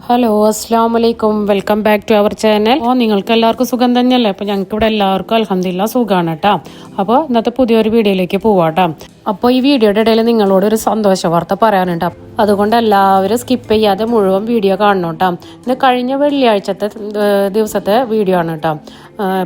Hello അസ്സലാമലൈക്കും welcome back to our channel. നിങ്ങൾക്ക് എല്ലാവർക്കും സുഖം തന്നെയല്ലേ? അപ്പോൾ ഞങ്ങൾക്ക് ഇവിടെ എല്ലാവർക്കും അൽഹംദുലില്ലാ സുഖമാണ് കേട്ടോ. അപ്പോൾ ഇന്നത്തെ പുതിയൊരു വീഡിയോയിലേക്ക് പോവാട്ടോ. അപ്പോൾ ഈ വീഡിയോയുടെ ഇടയിൽ നിങ്ങളോട് ഒരു സന്തോഷ വാർത്ത പറയാനുണ്ട്. അതുകൊണ്ട് എല്ലാവരും സ്കിപ്പ് ചെയ്യാതെ മുഴുവൻ വീഡിയോ കാണണം കേട്ടോ. ഇന്ന് കഴിഞ്ഞ വെള്ളിയാഴ്ചത്തെ ദിവസത്തെ വീഡിയോ ആണ് കേട്ടോ.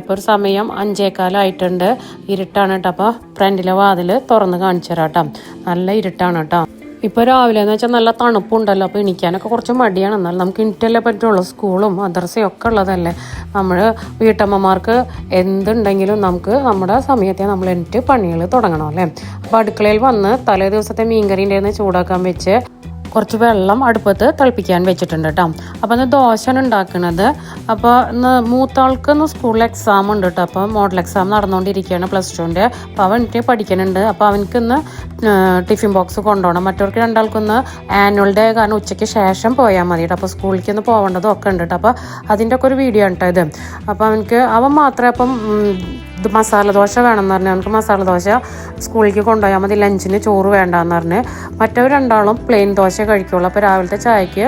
ഇപ്പോൾ ഒരു സമയം 5:15 ഇരുട്ടാണ് കേട്ടോ. അപ്പോൾ ഫ്രണ്ടിലെ വാതിൽ തുറന്ന് കാണിച്ചു തരാം കേട്ടോ. നല്ല ഇരുട്ടാണ് കേട്ടോ. ഇപ്പോൾ രാവിലെ എന്ന് വെച്ചാൽ നല്ല തണുപ്പുണ്ടല്ലോ, അപ്പോൾ എണീക്കാനൊക്കെ കുറച്ച് മടിയാണ്. എന്നാൽ നമുക്ക് എണീറ്റല്ലേ പറ്റുള്ളൂ. സ്കൂളും മദ്രസയും ഒക്കെ ഉള്ളതല്ലേ. നമ്മൾ വീട്ടമ്മമാർക്ക് എന്തുണ്ടെങ്കിലും നമുക്ക് നമ്മുടെ സമയത്തെ നമ്മൾ എണീറ്റ് പണികൾ തുടങ്ങണം അല്ലേ. അപ്പോൾ അടുക്കളയിൽ വന്ന് തലേ ദിവസത്തെ മീൻകറി ഉണ്ടായിരുന്ന ചൂടാക്കാൻ വെച്ച് കുറച്ച് വെള്ളം അടുപ്പത്ത് തിളപ്പിക്കാൻ വെച്ചിട്ടുണ്ട് കേട്ടോ. അപ്പോൾ ഇന്ന് ദോശയാണ് ഉണ്ടാക്കുന്നത്. അപ്പോൾ ഇന്ന് മൂത്താൾക്ക് ഇന്ന് സ്കൂളിൽ എക്സാം ഉണ്ട് കേട്ടോ. അപ്പോൾ മോഡൽ എക്സാം നടന്നുകൊണ്ടിരിക്കുകയാണ് +2ൻ്റെ. അപ്പോൾ അവൻ എനിക്ക് പഠിക്കുന്നുണ്ട്. അപ്പോൾ അവനക്കിന്ന് ടിഫിൻ ബോക്സ് കൊണ്ടുപോകണം. മറ്റവർക്ക് രണ്ടാൾക്കൊന്ന് ആനുവൽ ഡേ കാരണം ഉച്ചയ്ക്ക് ശേഷം പോയാൽ മതി കേട്ടോ. അപ്പോൾ സ്കൂളിലേക്ക് ഒന്ന് പോകേണ്ടതും ഒക്കെ ഉണ്ട് കേട്ടോ. അപ്പോൾ അതിൻ്റെ ഒക്കെ ഒരു വീഡിയോ ആണ് കേട്ടോ ഇത്. അപ്പോൾ അവൻ മാത്രമേ അപ്പം ഇത് മസാല ദോശ വേണമെന്ന് പറഞ്ഞാൽ അവർക്ക് മസാല ദോശ സ്കൂളിലേക്ക് കൊണ്ടുപോയാൽ മതി, ലഞ്ചിന് ചോറ് വേണ്ടാന്ന് പറഞ്ഞ്. മറ്റവർ രണ്ടാളും പ്ലെയിൻ ദോശ കഴിക്കുള്ളൂ. അപ്പോൾ രാവിലത്തെ ചായക്ക്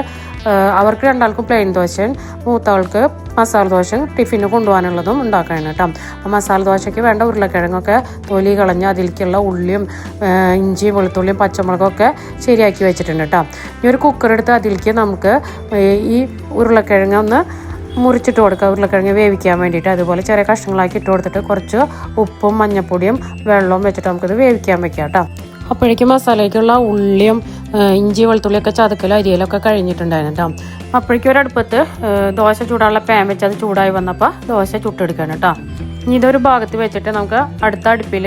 അവർക്ക് രണ്ടാൾക്കും പ്ലെയിൻ ദോശയും മൂത്തവൾക്ക് മസാല ദോശയും ടിഫിന് കൊണ്ടുപോകാനുള്ളതും ഉണ്ടാക്കണം കേട്ടോ. അപ്പോൾ മസാല ദോശയ്ക്ക് വേണ്ട ഉരുളക്കിഴങ്ങൊക്കെ തൊലി കളഞ്ഞ് അതിലേക്കുള്ള ഉള്ളിയും ഇഞ്ചിയും വെളുത്തുള്ളിയും പച്ചമുളകൊക്കെ ശരിയാക്കി വെച്ചിട്ടുണ്ട് കേട്ടോ. ഈ ഒരു കുക്കറെടുത്ത് അതിലേക്ക് നമുക്ക് ഈ ഉരുളക്കിഴങ്ങ് ഒന്ന് മുറിച്ചിട്ട് കൊടുക്കുക, ഉരുളക്കിഴങ്ങ് വേവിക്കാൻ വേണ്ടിയിട്ട്. അതുപോലെ ചെറിയ കഷ്ണങ്ങളാക്കി ഇട്ട് കൊടുത്തിട്ട് കുറച്ച് ഉപ്പും മഞ്ഞപ്പൊടിയും വെള്ളവും വെച്ചിട്ട് നമുക്കിത് വേവിക്കാൻ വെക്കാം കേട്ടോ. അപ്പോഴേക്കും മസാലയ്ക്കുള്ള ഉള്ളിയും ഇഞ്ചി വെളുത്തുള്ളിയൊക്കെ ചതക്കലും അരിയലൊക്കെ കഴിഞ്ഞിട്ടുണ്ടായിരുന്നു കേട്ടോ. അപ്പോഴേക്കും ഒരടുപ്പത്ത് ദോശ ചൂടാനുള്ള പാൻ വെച്ച് അത് ചൂടായി വന്നപ്പോൾ ദോശ ചുട്ടെടുക്കണം കേട്ടോ. ഇനി ഇതൊരു ഭാഗത്ത് വെച്ചിട്ട് നമുക്ക് അടുത്ത അടുപ്പിൽ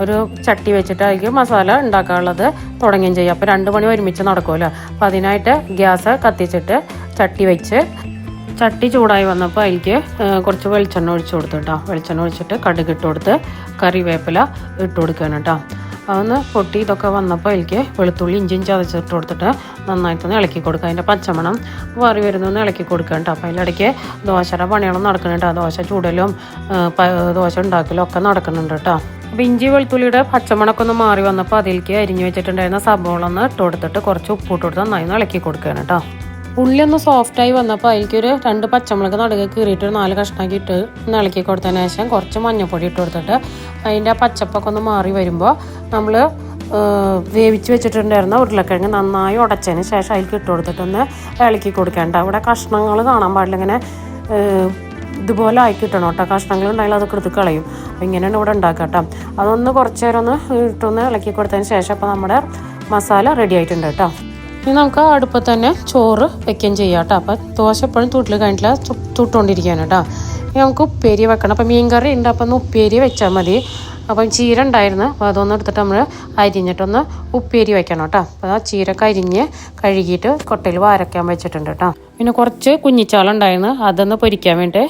ഒരു ചട്ടി വെച്ചിട്ട് അതിലേക്ക് മസാല ഉണ്ടാക്കാനുള്ളത് തുടങ്ങുകയും ചെയ്യാം. അപ്പോൾ 2 പണി ഒരുമിച്ച് നടക്കുമല്ലോ. അപ്പോൾ അതിനായിട്ട് ഗ്യാസ് കത്തിച്ചിട്ട് ചട്ടി ചൂടായി വന്നപ്പോൾ അതിലേക്ക് കുറച്ച് വെളിച്ചെണ്ണ ഒഴിച്ച് കൊടുത്തു കേട്ടോ. വെളിച്ചെണ്ണ ഒഴിച്ചിട്ട് കടുക് ഇട്ട് കൊടുത്ത് കറിവേപ്പില ഇട്ട് കൊടുക്കുകയാണ് കേട്ടോ. അതൊന്ന് പൊട്ടി ഇതൊക്കെ വന്നപ്പോൾ അതിലേക്ക് വെളുത്തുള്ളി ഇഞ്ചിയും ചതച്ചിട്ട് കൊടുത്തിട്ട് നന്നായിട്ടൊന്ന് ഇളക്കി കൊടുക്കുക. അതിൻ്റെ പച്ചമണം വറി വരുന്നൊന്ന് ഇളക്കി കൊടുക്കുക കേട്ടോ. അപ്പോൾ അതിലിടയ്ക്ക് ദോശയുടെ പണികളും നടക്കുന്നുണ്ട്. ദോശ ചൂടലും ദോശ ഉണ്ടാക്കലും ഒക്കെ നടക്കുന്നുണ്ട് കേട്ടോ. അപ്പോൾ ഇഞ്ചി വെളുത്തുള്ളിയുടെ പച്ചമണമൊക്കെ ഒന്ന് മാറി വന്നപ്പോൾ അതിലേക്ക് അരിഞ്ഞു വെച്ചിട്ടുണ്ടായിരുന്ന സബോള ഒന്ന് ഇട്ട് കൊടുത്തിട്ട് കുറച്ച് ഉപ്പ് ഇട്ട് കൊടുത്ത് നന്നായി ഇളക്കി കൊടുക്കുകയാണ് കേട്ടോ. ഉള്ളി ഒന്ന് സോഫ്റ്റായി വന്നപ്പോൾ അതിലേക്കൊരു 2 പച്ചമുളക് നടുകെ കീറിയിട്ട് ഒരു 4 കഷ്ണമാക്കി ഇട്ട് ഒന്ന് ഇളക്കി കൊടുത്തതിന് ശേഷം കുറച്ച് മഞ്ഞൾപ്പൊടി ഇട്ട് കൊടുത്തിട്ട് അതിൻ്റെ ആ പച്ചപ്പൊക്കെ ഒന്ന് മാറി വരുമ്പോൾ നമ്മൾ വേവിച്ച് വെച്ചിട്ടുണ്ടായിരുന്ന ഉരുളക്കിഴങ്ങ് നന്നായി ഉടച്ചതിന് ശേഷം അതിലേക്ക് ഇട്ട് കൊടുത്തിട്ടൊന്ന് ഇളക്കി കൊടുക്കേണ്ട. അവിടെ കഷ്ണങ്ങൾ കാണാൻ പാടില്ല, ഇങ്ങനെ ഇതുപോലെ ആയി കിട്ടണം കേട്ടോ. കഷ്ണങ്ങൾ ഉണ്ടായാലും അതൊക്കെ എടുത്ത് കളയും. അപ്പോൾ ഇങ്ങനെയാണ് ഇവിടെ ഉണ്ടാക്കുക കേട്ടോ. അതൊന്ന് കുറച്ച് നേരം ഒന്ന് ഇട്ടൊന്ന് ഇളക്കി കൊടുത്തതിന് ശേഷം അപ്പോൾ നമ്മുടെ മസാല റെഡി ആയിട്ടുണ്ട് കേട്ടോ. ഇനി നമുക്ക് അടുപ്പത്ത് തന്നെ ചോറ് വെക്കുകയും ചെയ്യാം കേട്ടോ. അപ്പോൾ ദോശ എപ്പോഴും തൂട്ടിൽ കഴിഞ്ഞിട്ടില്ല, ചുട്ടുകൊണ്ടിരിക്കുകയാണ് കേട്ടോ. ഇനി നമുക്ക് ഉപ്പേരി വെക്കണം. അപ്പോൾ മീൻകറി ഉണ്ട്, അപ്പോൾ ഒന്ന് ഉപ്പേരി വെച്ചാൽ മതി. അപ്പം ചീര ഉണ്ടായിരുന്നു, അപ്പോൾ അതൊന്ന് എടുത്തിട്ട് നമ്മൾ അരിഞ്ഞിട്ടൊന്ന് ഉപ്പേരി വെക്കണം കേട്ടോ. അപ്പോൾ ആ ചീരൊക്കെ അരിഞ്ഞ് കഴുകിയിട്ട് കൊട്ടയിൽ വാരക്കാൻ വെച്ചിട്ടുണ്ട് കേട്ടോ. പിന്നെ കുറച്ച് കുഞ്ഞിച്ചാളുണ്ടായിരുന്നു, അതൊന്ന് പൊരിക്കാൻ വേണ്ടി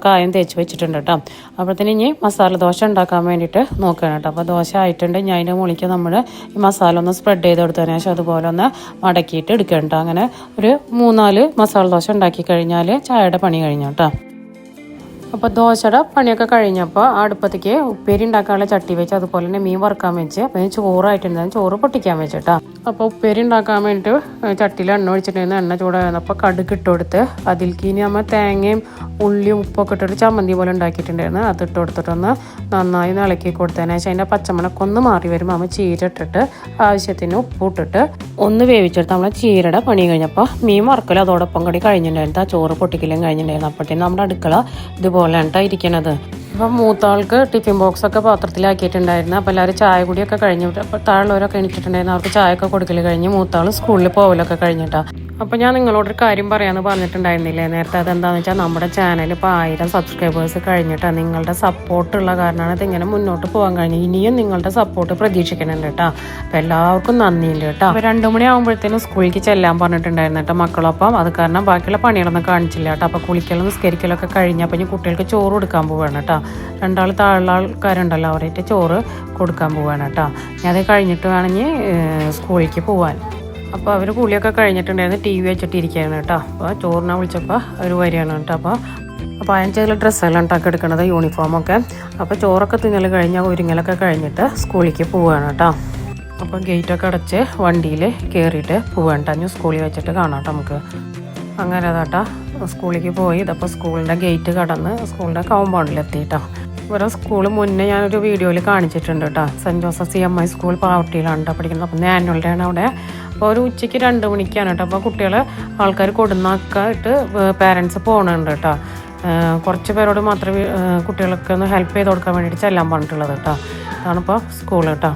കായം തേച്ച് വെച്ചിട്ടുണ്ട് കേട്ടോ. അപ്പോഴത്തേന് ഇനി മസാല ദോശ ഉണ്ടാക്കാൻ വേണ്ടിയിട്ട് നോക്കുകയാണ് കേട്ടോ. അപ്പോൾ ദോശ ആയിട്ടുണ്ട്. ഞാൻ അതിൻ്റെ മുകളിലേക്ക് നമ്മൾ ഈ മസാല ഒന്ന് സ്പ്രെഡ് ചെയ്ത് കൊടുത്തതിന് ശേഷം അതുപോലെ ഒന്ന് മടക്കിയിട്ട് എടുക്കണം കേട്ടോ. അങ്ങനെ ഒരു 3-4 മസാല ദോശ ഉണ്ടാക്കി കഴിഞ്ഞാൽ ചായയുടെ പണി കഴിഞ്ഞു കേട്ടോ. അപ്പോൾ ദോശയുടെ പണിയൊക്കെ കഴിഞ്ഞപ്പോൾ അടുപ്പത്തേക്ക് ഉപ്പേരി ഉണ്ടാക്കാനുള്ള ചട്ടി വെച്ച് അതുപോലെ തന്നെ മീൻ വറുക്കാൻ വെച്ച് അപ്പോൾ ചോറായിട്ടുണ്ടായിരുന്നു, ചോറ് പൊട്ടിക്കാൻ വെച്ചിട്ടാ. അപ്പോൾ ഉപ്പേരി ഉണ്ടാക്കാൻ വേണ്ടിയിട്ട് ചട്ടിയിൽ എണ്ണ ഒഴിച്ചിട്ടുണ്ടായിരുന്നു. എണ്ണ ചൂടായിരുന്നപ്പോൾ കടുക് ഇട്ട് കൊടുത്ത് അതിലേക്ക് ഇനി നമ്മൾ തേങ്ങയും ഉള്ളിയും ഉപ്പൊക്കെ ഇട്ടിട്ട് ചമ്മന്തി പോലെ ഉണ്ടാക്കിയിട്ടുണ്ടായിരുന്നു. അതിട്ട് കൊടുത്തിട്ടൊന്ന് നന്നായി ഇളക്കി കൊടുത്തതിന് ശേഷം അതിൻ്റെ പച്ചമണൊക്കെ ഒന്ന് മാറി വരുമ്പോൾ നമ്മൾ ചീര ഇട്ടിട്ട് ആവശ്യത്തിന് ഉപ്പ് ഇട്ടിട്ട് ഒന്ന് വേവിച്ചെടുത്ത് നമ്മൾ ചീരയുടെ പണി കഴിഞ്ഞപ്പോൾ മീൻ വറുക്കലും അതോടൊപ്പം കൂടി കഴിഞ്ഞിട്ടുണ്ടായിരുന്നു. ആ ചോറ് പൊട്ടിക്കലും കഴിഞ്ഞിട്ടുണ്ടായിരുന്നു. അപ്പോഴത്തേനും നമ്മുടെ അടുക്കള ഇതുപോലെയാണ് ഇരിക്കണത്. അപ്പം മൂത്താൾക്ക് ടിഫിൻ ബോക്സൊക്കെ പാത്രത്തിലാക്കിയിട്ടുണ്ടായിരുന്നു. അപ്പോൾ എല്ലാവരും ചായ കൂടിയൊക്കെ കഴിഞ്ഞു. അപ്പോൾ താഴെയുള്ളവരൊക്കെ എണീറ്റിട്ടുണ്ടായിരുന്നു. അവർക്ക് ചായയൊക്കെ കൊടുക്കൽ കഴിഞ്ഞ് മൂത്താൾ സ്കൂളിൽ പോകലൊക്കെ കഴിഞ്ഞിട്ടാണ്. അപ്പോൾ ഞാൻ നിങ്ങളോടൊരു കാര്യം പറയാമെന്ന് പറഞ്ഞിട്ടുണ്ടായിരുന്നില്ലേ നേരത്തെ. അതെന്താണെന്ന് വെച്ചാൽ നമ്മുടെ ചാനൽ ഇപ്പോൾ 1000 സബ്സ്ക്രൈബേഴ്സ് കഴിഞ്ഞിട്ടാണ്. നിങ്ങളുടെ സപ്പോർട്ടുള്ള കാരണമാണ് ഇതിങ്ങനെ മുന്നോട്ട് പോകാൻ കഴിഞ്ഞത്. ഇനിയും നിങ്ങളുടെ സപ്പോർട്ട് പ്രതീക്ഷിക്കുന്നുണ്ട് കേട്ടോ. അപ്പോൾ എല്ലാവർക്കും നന്ദിയുണ്ട് കേട്ടോ. അപ്പോൾ 2 മണിയാകുമ്പോഴത്തേനും സ്കൂളിലേക്ക് ചെല്ലാൻ പറഞ്ഞിട്ടുണ്ടായിരുന്നു കേട്ടോ മക്കളൊപ്പം. അത് കാരണം ബാക്കിയുള്ള പണികളൊന്നും കാണിച്ചില്ല കേട്ടോ. അപ്പോൾ കുളിക്കലും നിസ്കരിക്കലൊക്കെ കഴിഞ്ഞപ്പോൾ ഇനി കുട്ടികൾക്ക് ചോറ് കൊടുക്കാൻ പോവുകയാണ് കേട്ടോ. 2 താഴെയുള്ള ആൾക്കാരുണ്ടല്ലോ, അവരായിട്ട് ചോറ് കൊടുക്കാൻ പോവുകയാണ് കേട്ടോ. ഞാൻ അത് കഴിഞ്ഞിട്ട് വേണമെങ്കിൽ സ്കൂളിലേക്ക് പോകാൻ. അപ്പോൾ അവർ കുളിയൊക്കെ കഴിഞ്ഞിട്ടുണ്ടായിരുന്നു, TV വെച്ചിട്ടിരിക്കുകയാണ് കേട്ടോ. അപ്പോൾ ചോറിനെ വിളിച്ചപ്പോൾ അവർ വരികയാണ് കേട്ടോ. അപ്പോൾ അയൺ ചെയ്ത ഡ്രസ്സെല്ലാം ഉണ്ടാക്കി എടുക്കണത്, യൂണിഫോമൊക്കെ. അപ്പോൾ ചോറൊക്കെ തിന്നൽ കഴിഞ്ഞാൽ ഒരുങ്ങലൊക്കെ കഴിഞ്ഞിട്ട് സ്കൂളിലേക്ക് പോവുകയാണ് കേട്ടോ. അപ്പോൾ ഗേറ്റൊക്കെ അടച്ച് വണ്ടിയിൽ കയറിയിട്ട് പോവാൻ ടഞ്ഞു സ്കൂളിൽ വെച്ചിട്ട് കാണാം കേട്ടോ നമുക്ക്. അങ്ങനെ അതാട്ടാ സ്കൂളിലേക്ക് പോയി. ഇതപ്പോൾ സ്കൂളിൻ്റെ ഗേറ്റ് കടന്ന് സ്കൂളിൻ്റെ കോമ്പൗണ്ടിലെത്തിയിട്ടോ. ഇവരെ സ്കൂൾ മുന്നേ ഞാനൊരു വീഡിയോയിൽ കാണിച്ചിട്ടുണ്ട് കേട്ടോ. സെൻറ്റ് ജോസഫ് CMI സ്കൂൾ പാവട്ടിയിലാണ് കേട്ടോ പഠിക്കുന്നത്. അപ്പോൾ ആനുവൽ ഡേ ആണ് അവിടെ. അപ്പോൾ ഒരു ഉച്ചയ്ക്ക് 2 മണിക്കാണ് കേട്ടോ. അപ്പോൾ കുട്ടികൾ ആൾക്കാർ കൊടുന്നാക്കായിട്ട് പാരൻസ് പോകുന്നുണ്ട് കേട്ടോ. കുറച്ച് പേരോട് മാത്രമേ കുട്ടികൾക്ക് ഒന്ന് ഹെൽപ്പ് ചെയ്ത് കൊടുക്കാൻ വേണ്ടിയിട്ട് ചെല്ലാൻ പറഞ്ഞിട്ടുള്ളത് കേട്ടോ. അതാണിപ്പോൾ സ്കൂൾ കേട്ടോ.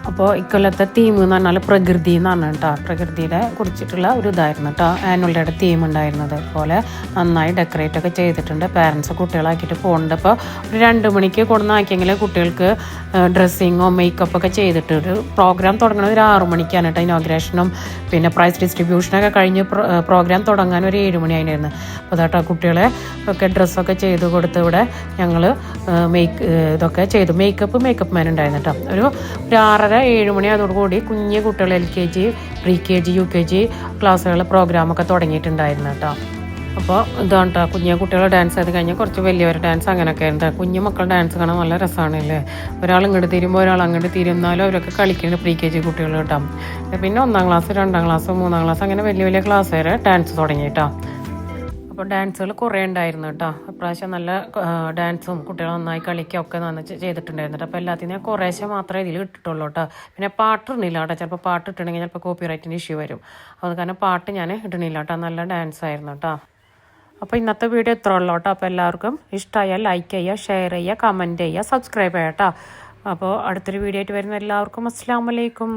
അപ്പോൾ ഇക്കൊല്ലത്തെ തീം എന്ന് പറഞ്ഞാൽ പ്രകൃതി എന്നാണ് കേട്ടോ. പ്രകൃതിയുടെ കുറിച്ചിട്ടുള്ള ഒരു ഇതായിരുന്നു കേട്ടോ ആനുവൽ ഡേയുടെ തീം ഉണ്ടായിരുന്നത്. അതുപോലെ നന്നായി ഡെക്കറേറ്റ് ഒക്കെ ചെയ്തിട്ടുണ്ട്. പാരൻസ് കുട്ടികളാക്കിയിട്ട് പോകുന്നുണ്ട്. അപ്പോൾ ഒരു 2 മണിക്ക് കൊടുന്നാക്കിയെങ്കിൽ കുട്ടികൾക്ക് ഡ്രസ്സിങ്ങോ മേക്കപ്പൊക്കെ ചെയ്തിട്ട് ഒരു പ്രോഗ്രാം തുടങ്ങുന്നത് ഒരു 6 മണിക്കാണ് കേട്ടോ. ഇനോഗ്രേഷനും പിന്നെ പ്രൈസ് ഡിസ്ട്രിബ്യൂഷനൊക്കെ കഴിഞ്ഞ് പ്രോഗ്രാം തുടങ്ങാൻ ഒരു 7 മണി ആയിരുന്നു. അപ്പോൾ അതാട്ടോ കുട്ടികളെ ഒക്കെ ഡ്രസ്സൊക്കെ ചെയ്ത് കൊടുത്ത് ഇവിടെ ഞങ്ങൾ ഇതൊക്കെ ചെയ്തു. മേക്കപ്പ് മാൻ ഉണ്ടായിരുന്നു കേട്ടോ. ഒരു 6:30-7 മണി അതോടുകൂടി കുഞ്ഞു കുട്ടികൾ LKG, pre-KG, UKG ക്ലാസ്സുകൾ പ്രോഗ്രാമൊക്കെ തുടങ്ങിയിട്ടുണ്ടായിരുന്നു കേട്ടോ. അപ്പോൾ ഇതാണ് കേട്ടോ കുഞ്ഞു കുട്ടികൾ ഡാൻസ് ചെയ്ത് കഴിഞ്ഞാൽ കുറച്ച് വലിയവർ ഡാൻസ് അങ്ങനെയൊക്കെ ആയിരുന്നു. കുഞ്ഞു മക്കൾ ഡാൻസ് കാണാൻ നല്ല രസമാണല്ലേ. ഒരാൾ ഇങ്ങോട്ട് തിരുമ്പോൾ ഒരാൾ അങ്ങോട്ട് തിരുന്നാലും അവരൊക്കെ കളിക്കുന്നത് pre-KG കുട്ടികൾ കേട്ടോ. പിന്നെ 1ാം ക്ലാസ്, 2ാം ക്ലാസ്, 3ാം ക്ലാസ് അങ്ങനെ വലിയ ക്ലാസ് വരെ ഡാൻസ് തുടങ്ങി കേട്ടോ. അപ്പോൾ ഡാൻസുകൾ കുറേ ഉണ്ടായിരുന്നു കേട്ടോ. ഇപ്രാവശ്യം നല്ല ഡാൻസും കുട്ടികൾ നന്നായി കളിക്കുകയൊക്കെ ചെയ്തിട്ടുണ്ടായിരുന്നു കേട്ടോ. അപ്പോൾ എല്ലാത്തിനും കുറേശ്ശെ മാത്രമേ ഇതിൽ ഇട്ടിട്ടുള്ളൂ കേട്ടോ. പിന്നെ പാട്ട് ഇടണില്ല കേട്ടോ. ചിലപ്പോൾ പാട്ട് ഇട്ടിട്ടുണ്ടെങ്കിൽ ചിലപ്പോൾ കോപ്പിറൈറ്റിന് ഇഷ്യൂ വരും. അത് കാരണം പാട്ട് ഞാൻ ഇടണില്ല കേട്ടോ. നല്ല ഡാൻസ് ആയിരുന്നു കേട്ടോ. അപ്പോൾ ഇന്നത്തെ വീഡിയോ ഇത്ര ഉള്ളൂ കേട്ടോ. അപ്പോൾ എല്ലാവർക്കും ഇഷ്ടമായാൽ ലൈക്ക് ചെയ്യുക, ഷെയർ ചെയ്യുക, കമൻറ്റ് ചെയ്യുക, സബ്സ്ക്രൈബ് ചെയ്യുക കേട്ടോ. അപ്പോൾ അടുത്തൊരു വീഡിയോ ആയിട്ട് വരുന്ന എല്ലാവർക്കും അസ്സലാമു അലൈക്കും.